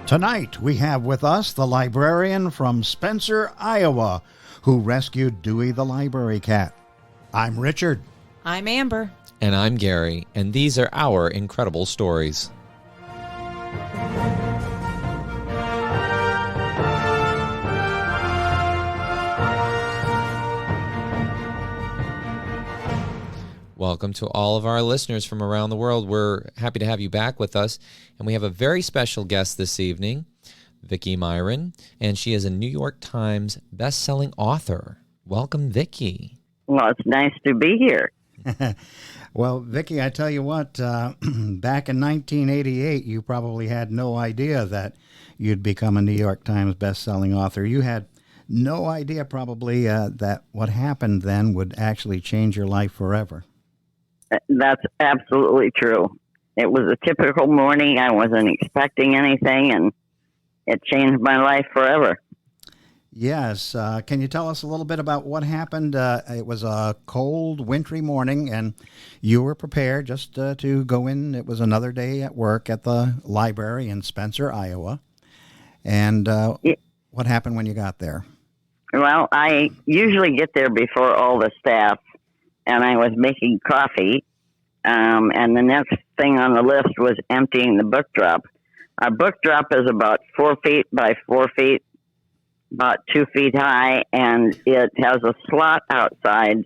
Tonight, we have with us the librarian from Spencer, Iowa, who rescued Dewey the library cat. I'm Richard. I'm Amber. And I'm Gary, and these are our incredible stories. Welcome to all of our listeners from around the world. We're happy to have you back with us. And we have a very special guest this evening, Vicki Myron, and she is a New York Times best-selling author. Welcome, Vicki. Well, it's nice to be here. Well, Vicki, I tell you what, back in 1988, you probably had no idea that you'd become a New York Times best-selling author. You had no idea probably that what happened then would actually change your life forever. That's absolutely true. It was a typical morning. I wasn't expecting anything, and it changed my life forever. Yes. Can you tell us a little bit about what happened? It was a cold, wintry morning, and you were prepared just to go in. It was another day at work at the library in Spencer, Iowa. And what happened when you got there? Well, I usually get there before all the staff, and I was making coffee, and the next thing on the list was emptying the book drop. Our book drop is about 4 feet by 4 feet, about 2 feet high, and it has a slot outside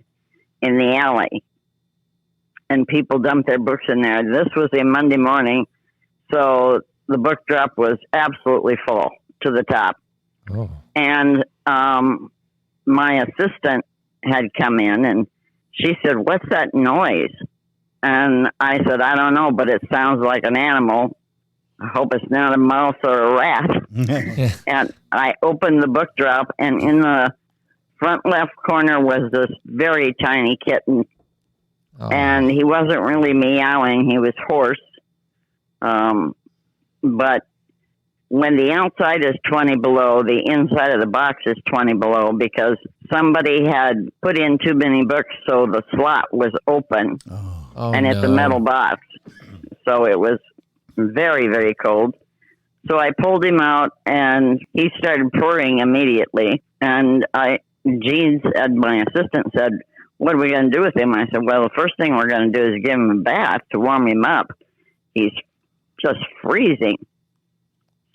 in the alley. And people dump their books in there. This was a Monday morning, so the book drop was absolutely full to the top. Oh. And my assistant had come in, and she said, "What's that noise?" And I said, "I don't know, but it sounds like an animal. I hope it's not a mouse or a rat." And I opened the book drop, and in the front left corner was this very tiny kitten. Oh. And he wasn't really meowing. He was hoarse. But when the outside is 20 below, the inside of the box is 20 below because somebody had put in too many books, so the slot was open. And it's a metal box. So it was very, very cold. So I pulled him out, and he started purring immediately. And Jean said, my assistant said, "What are we going to do with him?" I said, "Well, the first thing we're going to do is give him a bath to warm him up. He's just freezing."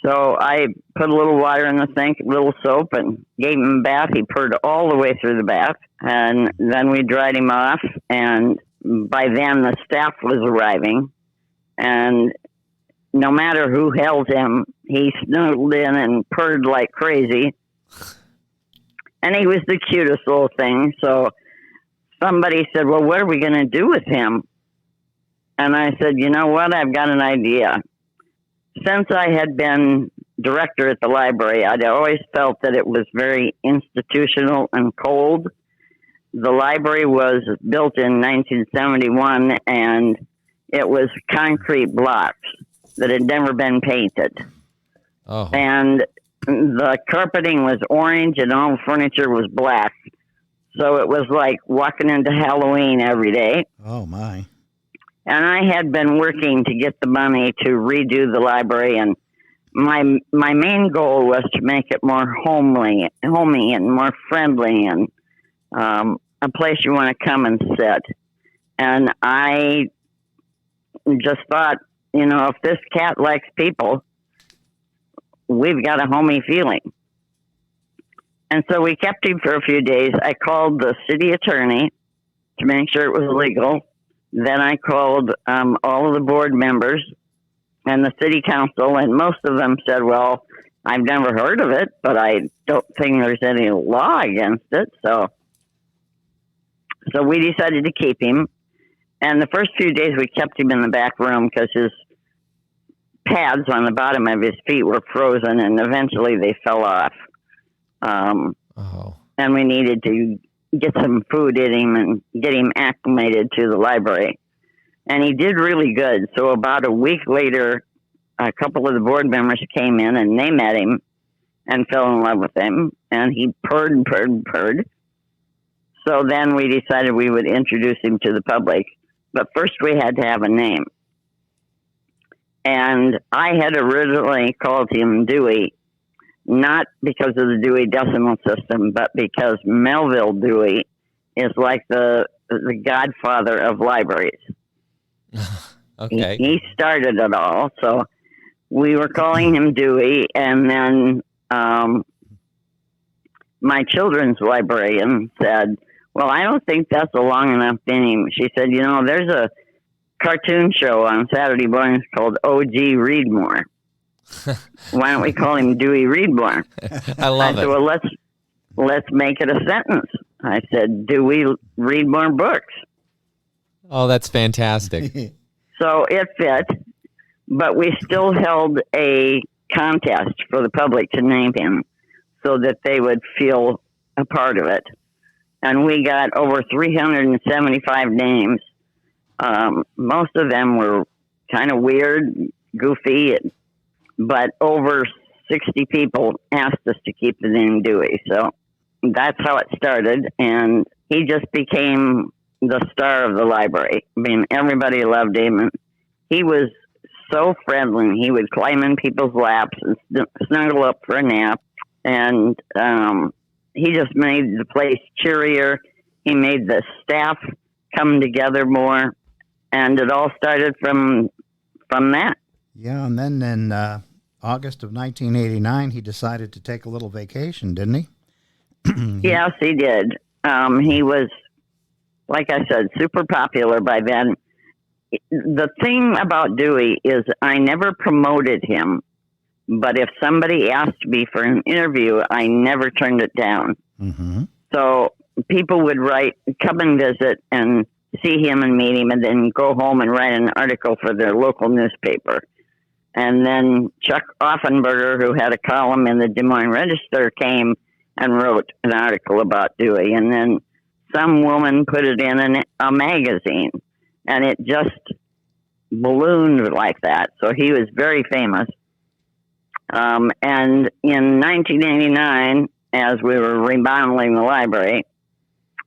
So I put a little water in the sink, a little soap, and gave him a bath. He purred all the way through the bath. And then we dried him off. And by then, the staff was arriving. And no matter who held him, he snuggled in and purred like crazy. And he was the cutest little thing. So somebody said, "Well, what are we going to do with him?" And I said, "You know what? I've got an idea." Since I had been director at the library, I'd always felt that it was very institutional and cold. The library was built in 1971, and it was concrete blocks that had never been painted. Oh. And the carpeting was orange, and all the furniture was black. So it was like walking into Halloween every day. Oh, my. And I had been working to get the money to redo the library, and my main goal was to make it more homey and more friendly, and a place you want to come and sit. And I just thought, if this cat likes people, we've got a homey feeling. And so we kept him for a few days. I called the city attorney to make sure it was legal. Then I called all of the board members and the city council, and most of them said, "Well, I've never heard of it, but I don't think there's any law against it." So we decided to keep him. And the first few days we kept him in the back room because his pads on the bottom of his feet were frozen, and eventually they fell off. And we needed to get some food in him and get him acclimated to the library. And he did really good. So about a week later, a couple of the board members came in, and they met him and fell in love with him. And he purred and purred and purred. So then we decided we would introduce him to the public. But first we had to have a name. And I had originally called him Dewey, not because of the Dewey Decimal System, but because Melville Dewey is like the godfather of libraries. Okay. He started it all, so we were calling him Dewey, and then my children's librarian said, well, I don't think that's a long enough name. She said, there's a cartoon show on Saturday mornings called O.G. Readmore. Why don't we call him Dewey Readmore? I love I said, it. well, let's make it a sentence. I said, Dewey read more books. Oh, that's fantastic. So it fit, but we still held a contest for the public to name him so that they would feel a part of it. And we got over 375 names. Most of them were kind of weird, goofy, but over 60 people asked us to keep the name Dewey. So that's how it started. And he just became the star of the library. I mean, everybody loved him. And he was so friendly. He would climb in people's laps and snuggle up for a nap. And he just made the place cheerier. He made the staff come together more. And it all started from that. Yeah, and then in August of 1989, he decided to take a little vacation, didn't he? Yes, he did. He was, like I said, super popular by then. The thing about Dewey is I never promoted him, but if somebody asked me for an interview, I never turned it down. Mm-hmm. So people would write, come and visit and see him and meet him, and then go home and write an article for their local newspaper. And then Chuck Offenberger, who had a column in the Des Moines Register, came and wrote an article about Dewey. And then some woman put it in a magazine, and it just ballooned like that. So he was very famous. And in 1989, as we were remodeling the library,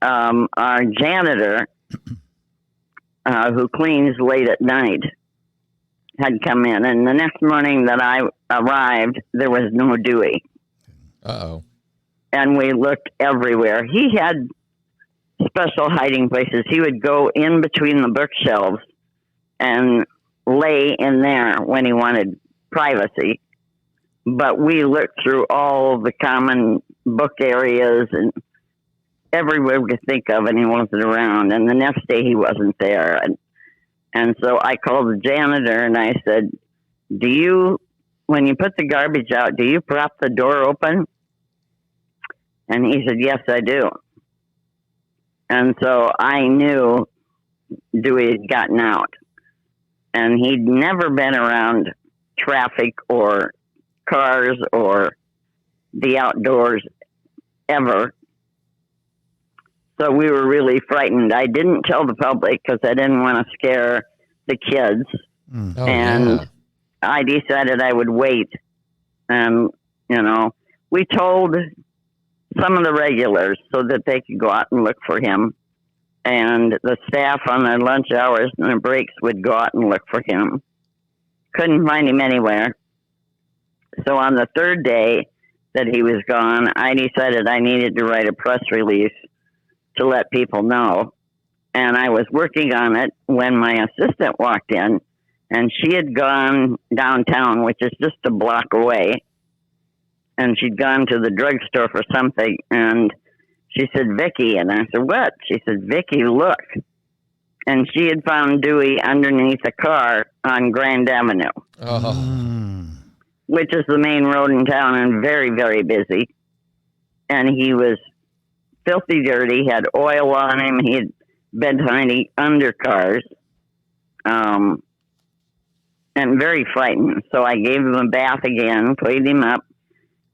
our janitor, who cleans late at night, had come in. And the next morning that I arrived, there was no Dewey. Uh-oh. And we looked everywhere. He had special hiding places. He would go in between the bookshelves and lay in there when he wanted privacy. But we looked through all the common book areas and everywhere we could think of, and he wasn't around. And the next day he wasn't there. And so I called the janitor and I said, when you put the garbage out, do you prop the door open? And he said, yes, I do. And so I knew Dewey had gotten out. And he'd never been around traffic or cars or the outdoors ever. So we were really frightened. I didn't tell the public because I didn't want to scare the kids. Mm. Oh, And yeah. I decided I would wait. And, we told some of the regulars so that they could go out and look for him. And the staff on their lunch hours and their breaks would go out and look for him. Couldn't find him anywhere. So on the third day that he was gone, I decided I needed to write a press release to let people know. And I was working on it when my assistant walked in, and she had gone downtown, which is just a block away. And she'd gone to the drugstore for something, and she said, Vicki. And I said, what? She said, Vicki, look. And she had found Dewey underneath a car on Grand Avenue, Oh. which is the main road in town and very, very busy. And he was filthy dirty, had oil on him. He had been behind under cars, and very frightened. So I gave him a bath again, cleaned him up.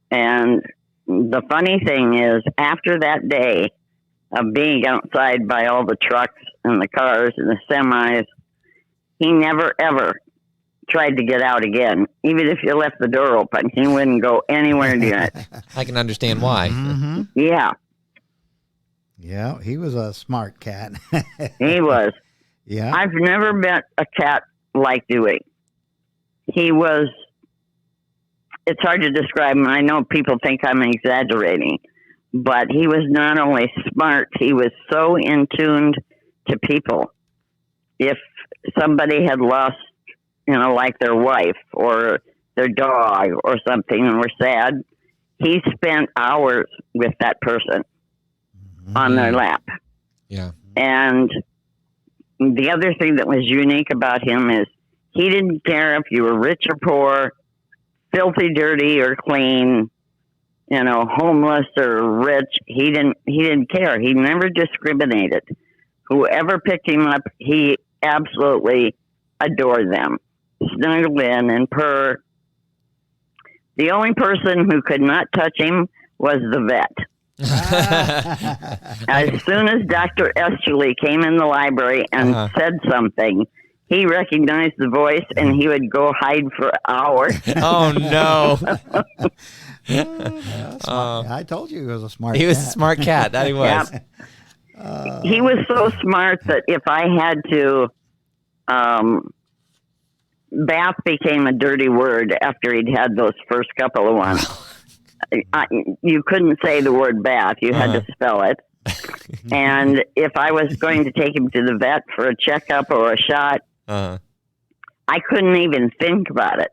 And the funny thing is, after that day of being outside by all the trucks and the cars and the semis, he never, ever tried to get out again. Even if you left the door open, he wouldn't go anywhere near it. I can understand why. Mm-hmm. Yeah, Yeah, he was a smart cat. he was. Yeah. I've never met a cat like Dewey. he was, it's hard to describe him. I know people think I'm exaggerating, but he was not only smart, he was so in tune to people. If somebody had lost, like their wife or their dog or something and were sad, he spent hours with that person on their lap. Yeah. And the other thing that was unique about him is he didn't care if you were rich or poor, filthy, dirty, or clean, homeless or rich. He didn't care. He never discriminated. Whoever picked him up, he absolutely adored them. Snuggled in and purr. The only person who could not touch him was the vet. As soon as Dr. Esterly came in the library and said something, he recognized the voice and he would go hide for hours. Oh, no. I told you he was a smart cat. He was a smart cat. That he was. Yep. He was so smart that if I had to, bath became a dirty word after he'd had those first couple of ones. You couldn't say the word bath. You had to spell it. And if I was going to take him to the vet for a checkup or a shot, I couldn't even think about it.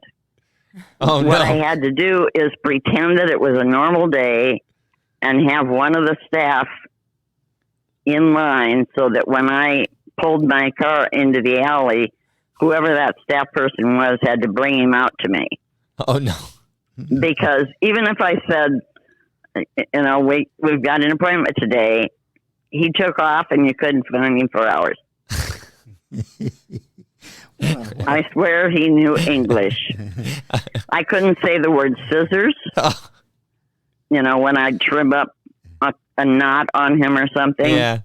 Oh, what I had to do is pretend that it was a normal day and have one of the staff in line so that when I pulled my car into the alley, whoever that staff person was had to bring him out to me. Oh, no. Because even if I said, we've got an appointment today, he took off and you couldn't find him for hours. I swear he knew English. I couldn't say the word scissors. When I'd trim up a knot on him or something. Yeah.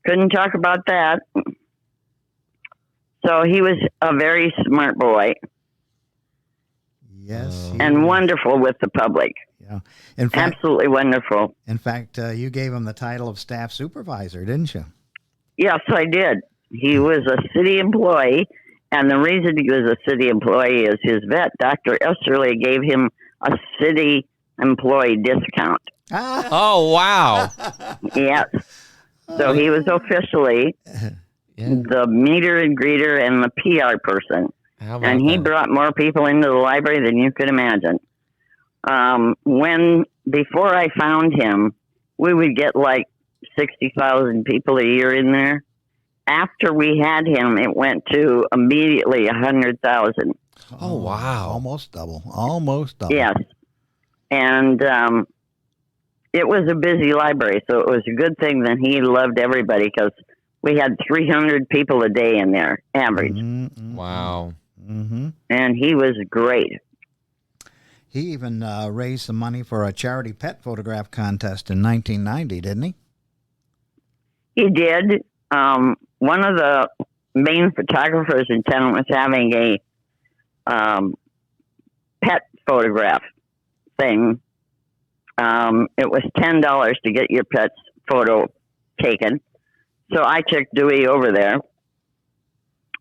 Couldn't talk about that. So he was a very smart boy. Yes. And wonderful with the public. Yeah. In fact, absolutely wonderful. In fact, you gave him the title of staff supervisor, didn't you? Yes, I did. He was a city employee, and the reason he was a city employee is his vet, Dr. Esterly, gave him a city employee discount. Oh, wow. Yes. So he was officially the meter and greeter and the PR person. And he brought more people into the library than you could imagine. Before I found him, we would get like 60,000 people a year in there. After we had him, it went to immediately 100,000. Oh, wow. Almost double. Almost double. Yes. And it was a busy library, so it was a good thing that he loved everybody because we had 300 people a day in there, average. Mm-hmm. Wow. Mm-hmm. And he was great. He even raised some money for a charity pet photograph contest in 1990, didn't he? He did. One of the main photographers in town was having a pet photograph thing. It was $10 to get your pet's photo taken. So I took Dewey over there,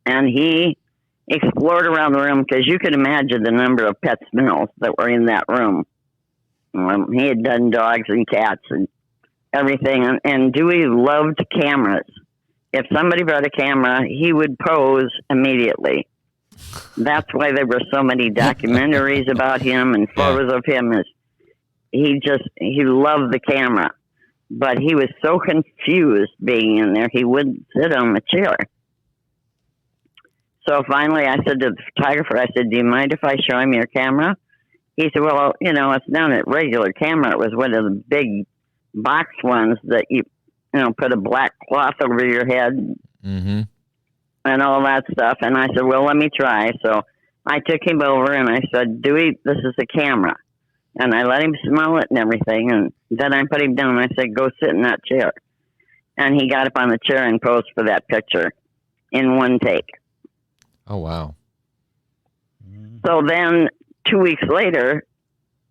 and he explored around the room because you could imagine the number of pet smells that were in that room. He had done dogs and cats and everything, and Dewey loved cameras. If somebody brought a camera, he would pose immediately. That's why there were so many documentaries about him and photos of him. He loved the camera, but he was so confused being in there, he wouldn't sit on the chair. So finally I said to the photographer, I said, do you mind if I show him your camera? He said, well, it's not a regular camera. It was one of the big box ones that you put a black cloth over your head and all that stuff. And I said, well, let me try. So I took him over and I said, Dewey, this is a camera. And I let him smell it and everything. And then I put him down and I said, go sit in that chair. And he got up on the chair and posed for that picture in one take. Oh, wow. So then 2 weeks later,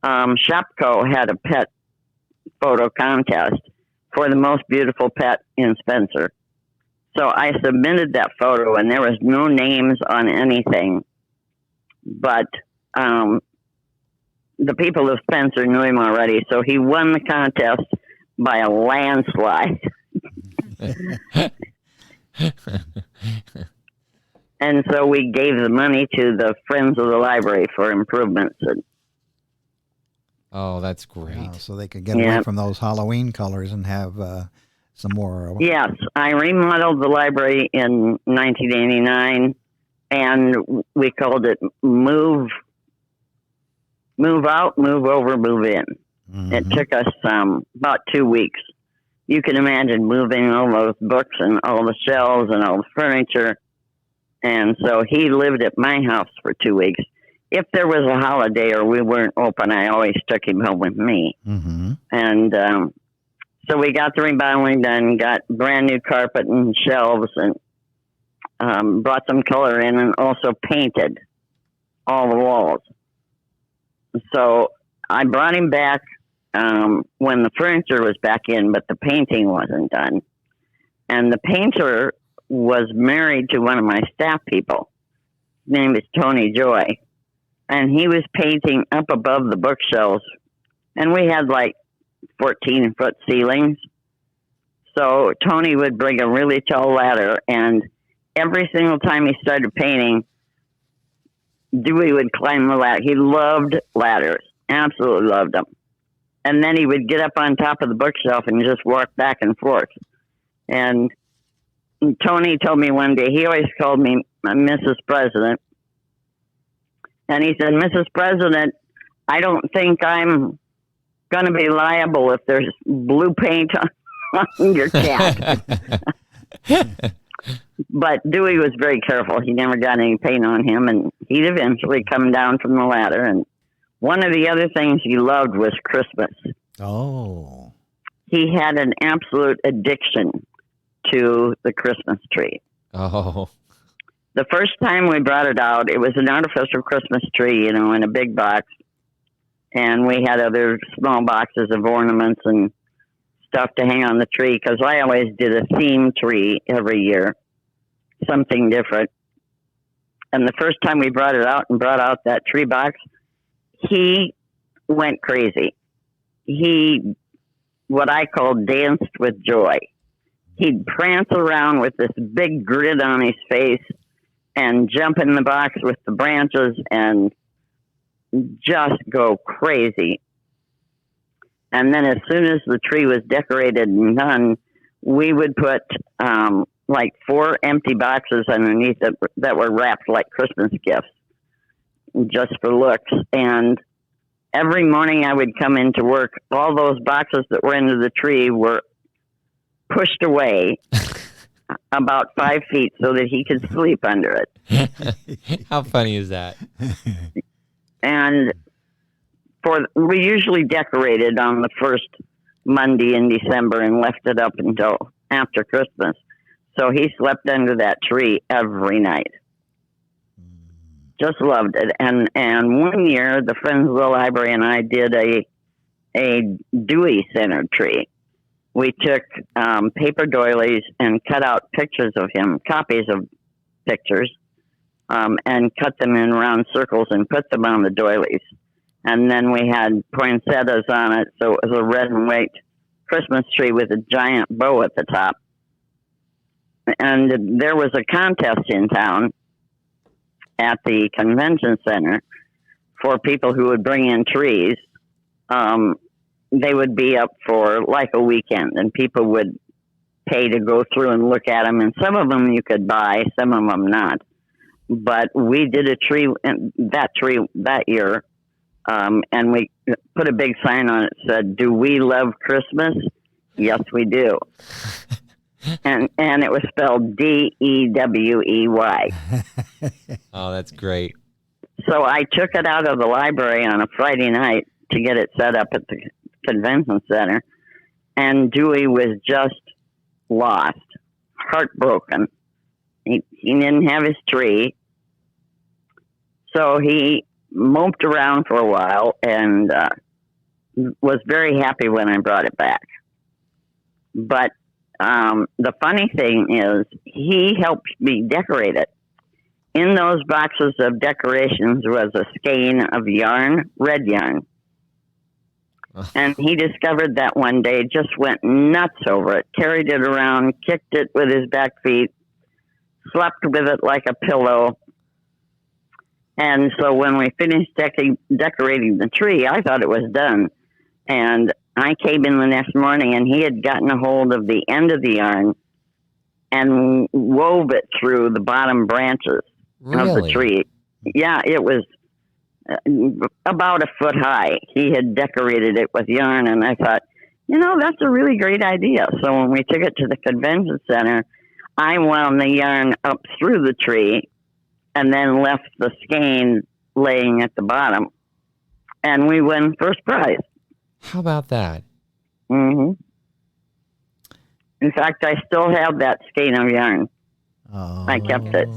Shopko had a pet photo contest for the most beautiful pet in Spencer. So I submitted that photo, and there was no names on anything. but the people of Spencer knew him already, so he won the contest by a landslide. And so we gave the money to the Friends of the Library for improvements. And, Oh, that's great. so they could get away from those Halloween colors and have some more. Yes, I remodeled the library in 1989, and we called it Move Out, Move Over, Move In. Mm-hmm. It took us about 2 weeks. You can imagine moving all those books and all the shelves and all the furniture. And so he lived at my house for 2 weeks. If there was a holiday or we weren't open, I always took him home with me. Mm-hmm. And so we got the remodeling done, got brand new carpet and shelves, and brought some color in, and also painted all the walls. So I brought him back when the furniture was back in, but the painting wasn't done. And the painter was married to one of my staff people. His name is Tony Joy. And he was painting up above the bookshelves. And we had like 14-foot ceilings. So Tony would bring a really tall ladder, and every single time he started painting, Dewey would climb the ladder. He loved ladders, absolutely loved them. And then he would get up on top of the bookshelf and just walk back and forth. And Tony told me one day, he always called me Mrs. President. And he said, Mrs. President, I don't think I'm going to be liable if there's blue paint on your cat. But Dewey was very careful. He never got any paint on him, and he'd eventually come down from the ladder. And one of the other things he loved was Christmas. Oh. He had an absolute addiction to the Christmas tree. Oh. The first time we brought it out, it was an artificial Christmas tree, in a big box. And we had other small boxes of ornaments and stuff to hang on the tree, because I always did a theme tree every year, something different. And the first time we brought it out and brought out that tree box, he went crazy. He, what I call, danced with joy. He'd prance around with this big grin on his face and jump in the box with the branches and just go crazy. And then as soon as the tree was decorated and done, we would put like 4 empty boxes underneath it that were wrapped like Christmas gifts, just for looks. And every morning I would come into work, all those boxes that were under the tree were pushed away about 5 feet so that he could sleep under it. How funny is that? And we usually decorated on the first Monday in December and left it up until after Christmas. So he slept under that tree every night. Just loved it. And one year, the Friends of the Library and I did a Dewey-centered tree. We took paper doilies and cut out pictures of him, copies of pictures, and cut them in round circles and put them on the doilies. And then we had poinsettias on it, so it was a red and white Christmas tree with a giant bow at the top. And there was a contest in town at the convention center for people who would bring in trees. They would be up for like a weekend, and people would pay to go through and look at them. And some of them you could buy, some of them not. But we did a tree that year, and we put a big sign on it that said, "Do we love Christmas?" Yes, we do. and it was spelled Dewey. Oh, that's great. So I took it out of the library on a Friday night to get it set up at the convention center, and Dewey was just lost, heartbroken. He didn't have his tree, so he moped around for a while and was very happy when I brought it back. But the funny thing is, he helped me decorate it. in those boxes of decorations was a skein of yarn, red yarn. And he discovered that one day, just went nuts over it, carried it around, kicked it with his back feet, slept with it like a pillow. And so when we finished decorating the tree, I thought it was done. And I came in the next morning, and he had gotten a hold of the end of the yarn and wove it through the bottom branches of the tree. Yeah, it was about a foot high. He had decorated it with yarn, and I thought, that's a really great idea. So when we took it to the convention center, I wound the yarn up through the tree and then left the skein laying at the bottom. And we won first prize. How about that? Mm-hmm. In fact, I still have that skein of yarn. Oh. I kept it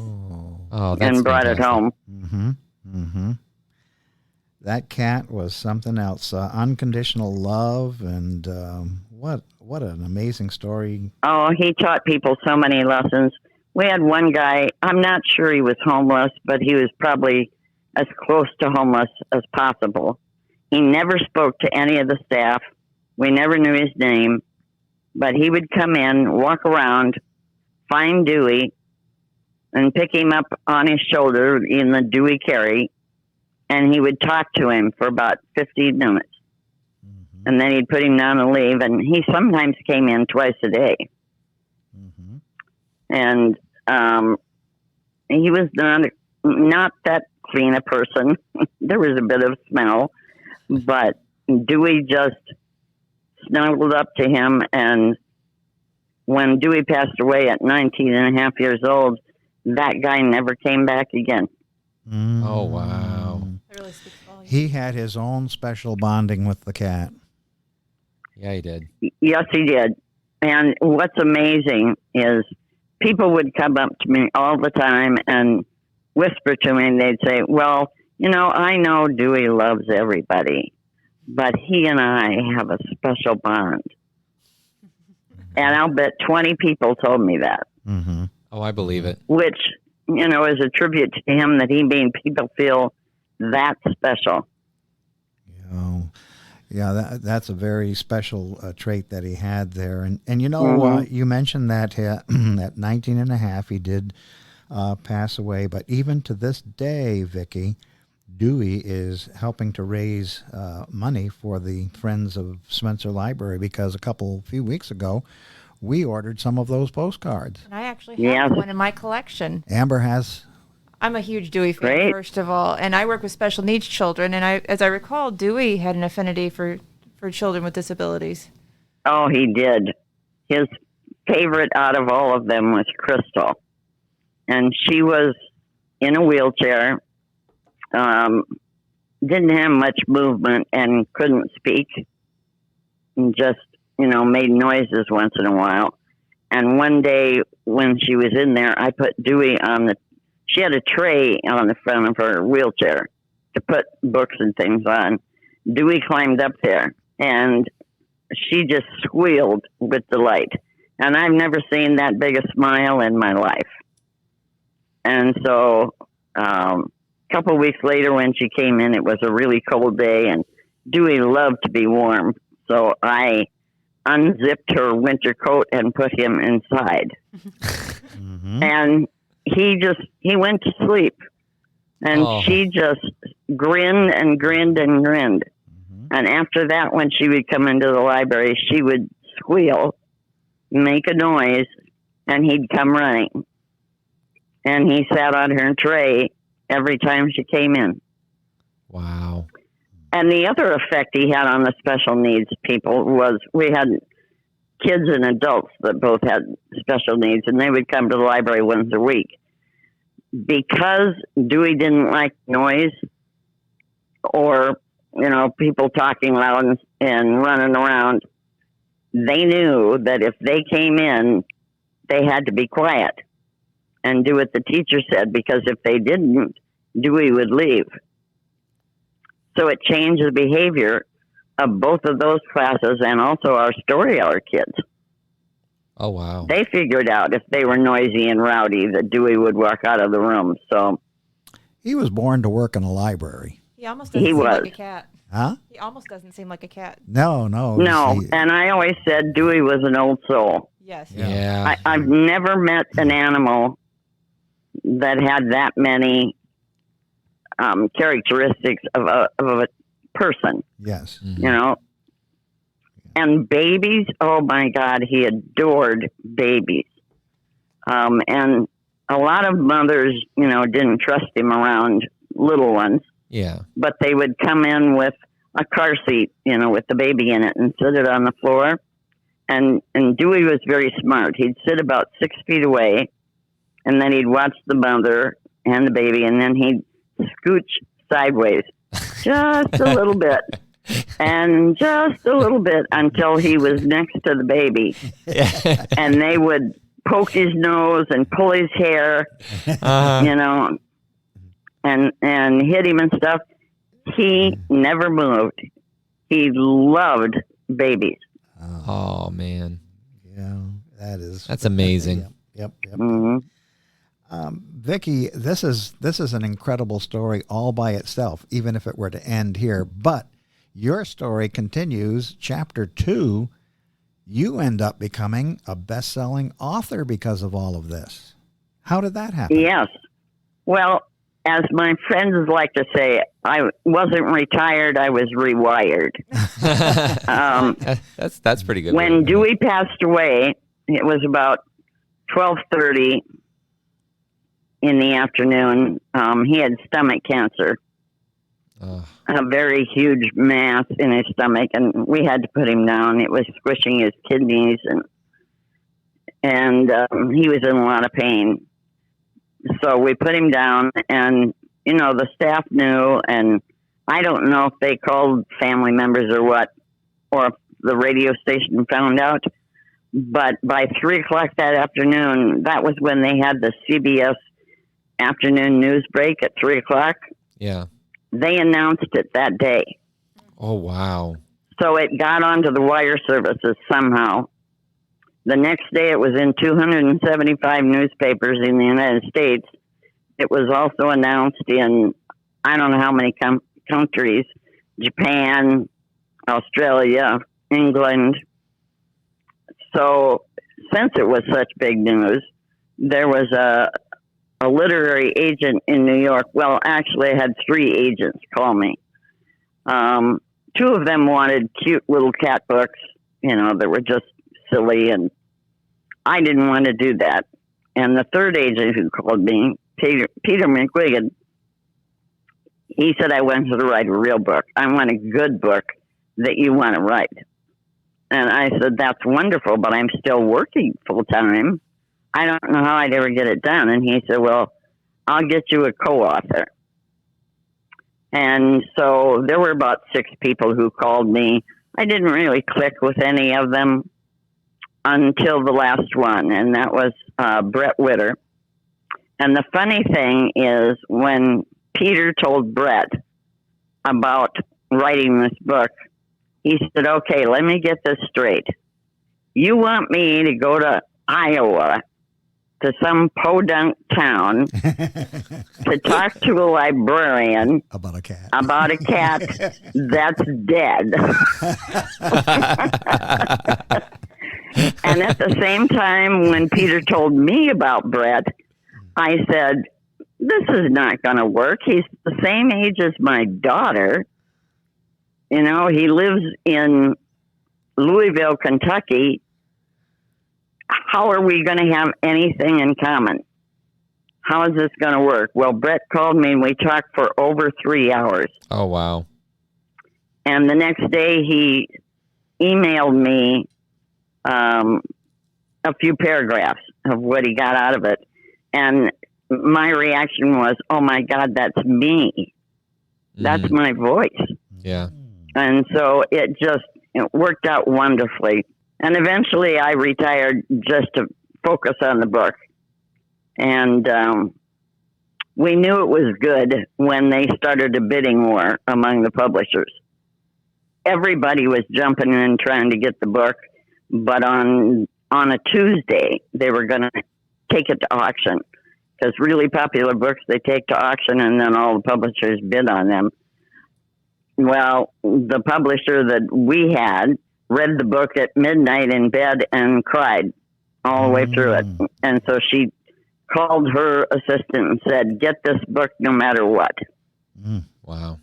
That's brought fantastic. it home. Mm-hmm. Mm-hmm. That cat was something else. Unconditional love, and what an amazing story. Oh, he taught people so many lessons. We had one guy, I'm not sure he was homeless, but he was probably as close to homeless as possible. He never spoke to any of the staff. We never knew his name, but he would come in, walk around, find Dewey, and pick him up on his shoulder in the Dewey carry, and he would talk to him for about 15 minutes. Mm-hmm. And then he'd put him down and leave, and he sometimes came in twice a day. Mm-hmm. And he was not that clean a person. There was a bit of smell, but Dewey just snuggled up to him, and when Dewey passed away at 19 and a half years old, that guy never came back again. Mm. Oh, wow. That really speaks volumes. He had his own special bonding with the cat. Yeah, he did. Yes, he did. And what's amazing is people would come up to me all the time and whisper to me, and they'd say, well, I know Dewey loves everybody, but he and I have a special bond. And I'll bet 20 people told me that. Mm-hmm. Oh, I believe it. Which, is a tribute to him, that he made people feel that special. Yeah, that's a very special trait that he had there. And you mentioned that at 19 and a half, he did pass away. But even to this day, Vicki, Dewey is helping to raise money for the Friends of Spencer Library, because a few weeks ago, we ordered some of those postcards. And I actually have one in my collection. Amber has. I'm a huge Dewey fan, first of all, and I work with special needs children. And as I recall, Dewey had an affinity for children with disabilities. Oh, he did. His favorite out of all of them was Crystal. And she was in a wheelchair, didn't have much movement, and couldn't speak, and just, made noises once in a while. And one day when she was in there, I put Dewey she had a tray on the front of her wheelchair to put books and things on. Dewey climbed up there, and she just squealed with delight. And I've never seen that big a smile in my life. And so a couple of weeks later when she came in, it was a really cold day, and Dewey loved to be warm. So I unzipped her winter coat and put him inside. Mm-hmm. And he went to sleep. And she just grinned and grinned and grinned. Mm-hmm. And after that, when she would come into the library, she would squeal, make a noise, and he'd come running. And he sat on her tray every time she came in. Wow. And the other effect he had on the special needs people was we had kids and adults that both had special needs, and they would come to the library once a week. Because Dewey didn't like noise or, people talking loud and running around, they knew that if they came in, they had to be quiet and do what the teacher said, because if they didn't, Dewey would leave. So it changed the behavior of both of those classes and also our story hour kids. Oh, wow. They figured out if they were noisy and rowdy that Dewey would walk out of the room. So He was born to work in a library. He almost doesn't He seem like was. a cat. Huh? He almost doesn't seem like a cat. No. no, and I always said Dewey was an old soul. Yes. Yeah. I've never met an animal that had that many characteristics of a person, Yes. Mhm. you know. And babies, oh my God, he adored babies. And a lot of mothers, didn't trust him around little ones, Yeah. but they would come in with a car seat, with the baby in it and sit it on the floor. And Dewey was very smart. He'd sit about 6 feet away, and then he'd watch the mother and the baby, and then he'd scooch sideways just a little bit and just a little bit until he was next to the baby. And they would poke his nose and pull his hair, and hit him and stuff. He never moved. He loved babies. Oh, man. Yeah, That's amazing. Yep. Hmm. Vicki, this is an incredible story all by itself, even if it were to end here. But your story continues. Chapter 2, you end up becoming a best-selling author because of all of this. How did that happen? Yes. Well, as my friends like to say, I wasn't retired, I was rewired. That's pretty good. When Dewey passed away, it was about 12:30 in the afternoon. He had stomach cancer, a very huge mass in his stomach, and we had to put him down. It was squishing his kidneys, and he was in a lot of pain. So we put him down, and, the staff knew, and I don't know if they called family members or what, or if the radio station found out. But by 3 o'clock that afternoon, that was when they had the CBS afternoon news break at 3 o'clock. Yeah. They announced it that day. Oh, wow. So it got onto the wire services somehow. The next day, it was in 275 newspapers in the United States. It was also announced in, I don't know how many countries, Japan, Australia, England. So since it was such big news, there was a literary agent in New York. Well, actually, I had 3 agents call me. 2 of them wanted cute little cat books, that were just silly, and I didn't want to do that. And the 3rd agent who called me, Peter McGuigan, he said, I want you to write a real book. I want a good book that you want to write. And I said, that's wonderful, but I'm still working full time. I don't know how I'd ever get it done. And he said, well, I'll get you a co-author. And so there were about 6 people who called me. I didn't really click with any of them until the last one, and that was Brett Witter. And the funny thing is, when Peter told Brett about writing this book, he said, okay, let me get this straight. You want me to go to Iowa, to some podunk town, to talk to a librarian about a cat that's dead. And at the same time, when Peter told me about Brett, I said, this is not going to work. He's the same age as my daughter. He lives in Louisville, Kentucky. How are we going to have anything in common? How is this going to work? Well, Brett called me and we talked for over 3 hours. Oh, wow. And the next day he emailed me a few paragraphs of what he got out of it. And my reaction was, oh my God, that's me. That's my voice. Yeah. And so it worked out wonderfully. And eventually I retired just to focus on the book. And we knew it was good when they started a bidding war among the publishers. Everybody was jumping in trying to get the book. But on on a Tuesday, they were going to take it to auction. Because really popular books, they take to auction and then all the publishers bid on them. Well, the publisher that we had read the book at midnight in bed and cried all the way through it. And so she called her assistant and said, get this book no matter what. Wow.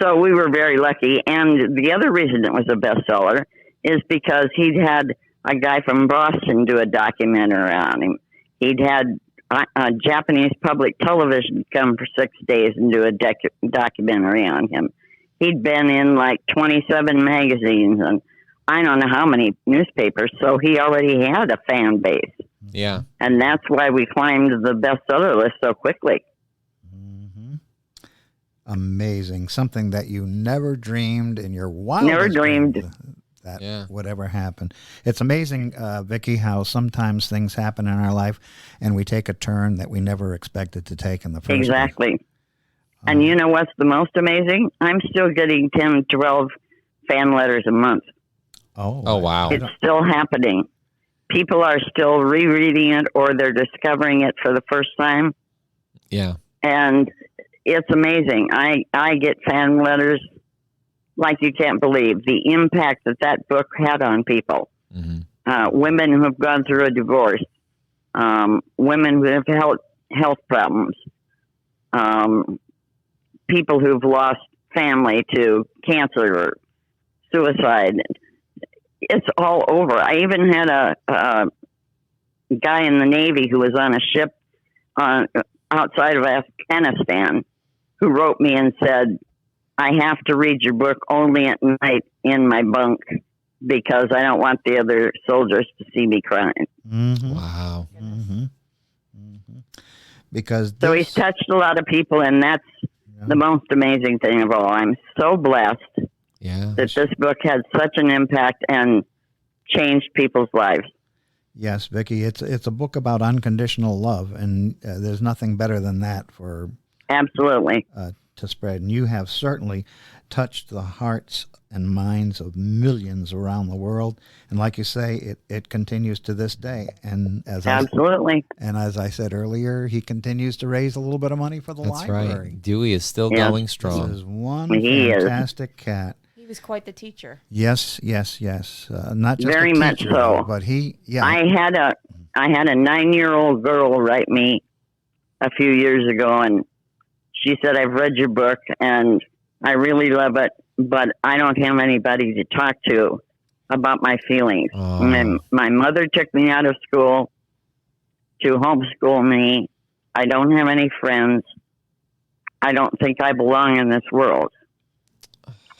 So we were very lucky. And the other reason it was a bestseller is because he'd had a guy from Boston do a documentary on him. He'd had Japanese public television come for 6 days and do a documentary on him. He'd been in like 27 magazines and I don't know how many newspapers, so he already had a fan base. Yeah. And that's why we climbed the bestseller list so quickly. Amazing. Something that you never dreamed in your wildest dreams that would ever happen. It's amazing, Vicki, how sometimes things happen in our life and we take a turn that we never expected to take in the first place. Exactly. And you know what's the most amazing? I'm still getting 10, 12 fan letters a month. Oh, wow. It's still happening. People are still rereading it or they're discovering it for the first time. Yeah. And it's amazing. I get fan letters like you can't believe the impact that book had on people. Women who have gone through a divorce, women who have health problems, people who've lost family to cancer or suicide. It's all over. I even had a guy in the Navy who was on a ship outside of Afghanistan who wrote me and said, I have to read your book only at night in my bunk because I don't want the other soldiers to see me crying. Wow. Because so he's touched a lot of people, and that's the most amazing thing of all. I'm so blessed that this book had such an impact and changed people's lives. Yes, Vicki, it's a book about unconditional love, and there's nothing better than that for absolutely to spread. And you have certainly touched the hearts and minds of millions around the world, and like you say, it continues to this day. And as I said earlier, he continues to raise a little bit of money for the library. That's right. Dewey is still going strong. This is one fantastic cat. He was quite the teacher. Yes. Not just very a teacher, much so. But I had a 9-year-old girl write me a few years ago, and she said, I've read your book, and I really love it, but I don't have anybody to talk to about my feelings. My mother took me out of school to homeschool me. I don't have any friends. I don't think I belong in this world.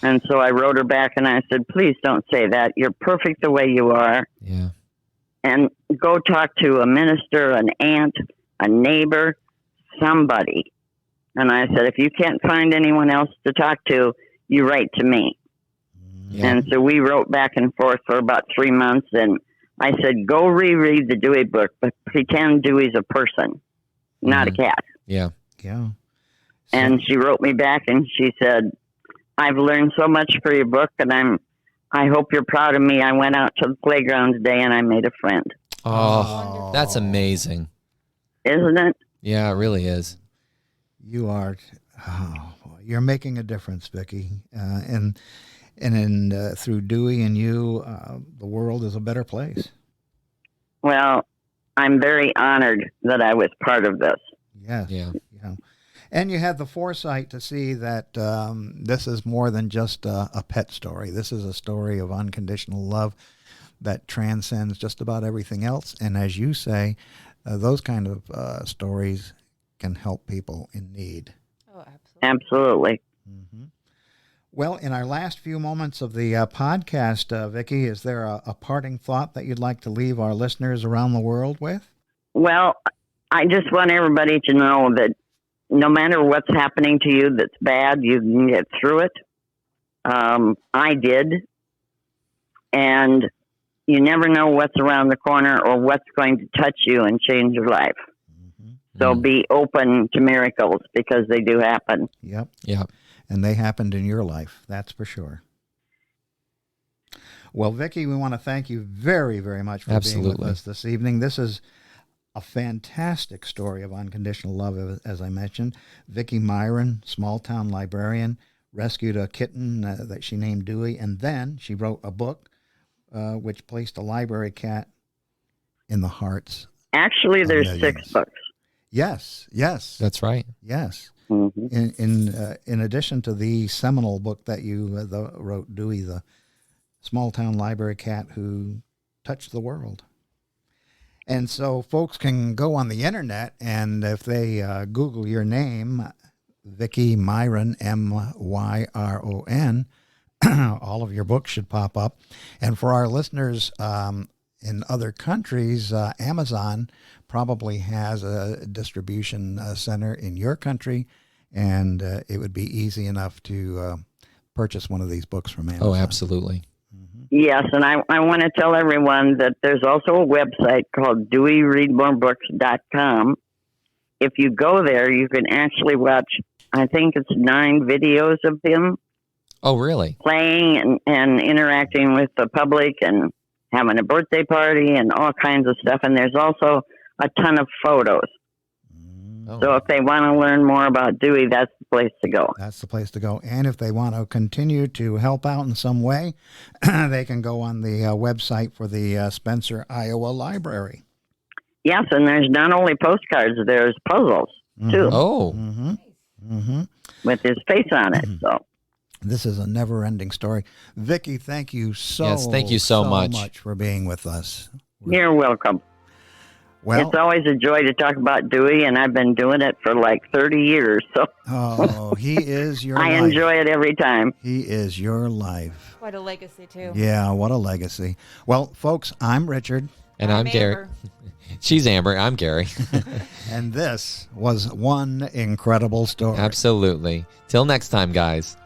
And so I wrote her back and I said, please don't say that. You're perfect the way you are. Yeah. And go talk to a minister, an aunt, a neighbor, somebody. And I said, if you can't find anyone else to talk to, you write to me. Yeah. And so we wrote back and forth for about 3 months. And I said, go reread the Dewey book, but pretend Dewey's a person, not a cat. Yeah. Yeah. And she wrote me back and she said, I've learned so much for your book, and I hope you're proud of me. I went out to the playground today and I made a friend. Oh, that's amazing. Isn't it? Yeah, it really is. You are, you're making a difference, Vicki. And through Dewey and you, the world is a better place. Well, I'm very honored that I was part of this. Yes. Yeah. And you had the foresight to see that this is more than just a pet story. This is a story of unconditional love that transcends just about everything else. And as you say, those kind of stories can help people in need. Oh, absolutely. Absolutely. Mm-hmm. Well, in our last few moments of the podcast, Vicki, is there a parting thought that you'd like to leave our listeners around the world with? Well, I just want everybody to know that no matter what's happening to you that's bad, you can get through it. I did. And you never know what's around the corner or what's going to touch you and change your life. Mm-hmm. So be open to miracles because they do happen. Yep. And they happened in your life, that's for sure. Well, Vicki, we want to thank you very, very much for being with us this evening. This is a fantastic story of unconditional love, as I mentioned. Vicki Myron, small-town librarian, rescued a kitten that she named Dewey, and then she wrote a book which placed a library cat in the hearts. Actually, there's millions. 6 books. Yes. That's right. Yes. Mm-hmm. In addition to the seminal book that you wrote, Dewey, the small-town library cat who touched the world. And so folks can go on the internet, and if they Google your name, Vicki Myron, Myron, all of your books should pop up. And for our listeners in other countries, Amazon probably has a distribution center in your country, and it would be easy enough to purchase one of these books from Amazon. Oh, absolutely. Yes, and I want to tell everyone that there's also a website called DeweyReadMoreBooks.com. If you go there, you can actually watch, I think it's 9 videos of him. Oh, really? Playing and interacting with the public and having a birthday party and all kinds of stuff. And there's also a ton of photos. Oh. So if they want to learn more about Dewey, that's the place to go. That's the place to go. And if they want to continue to help out in some way, they can go on the website for the Spencer, Iowa Library. Yes, and there's not only postcards, there's puzzles, too. Oh. With his face on it. So This is a never-ending story. Vicki, thank you thank you so much for being with us. You're welcome. Well, it's always a joy to talk about Dewey, and I've been doing it for like 30 years. So he is your I life. enjoy it every time. He is your life. Quite a legacy, too. Yeah, what a legacy. Well, folks, I'm Richard. And I'm Gary. Amber. She's Amber. I'm Gary. And this was one incredible story. Absolutely. Till next time, guys.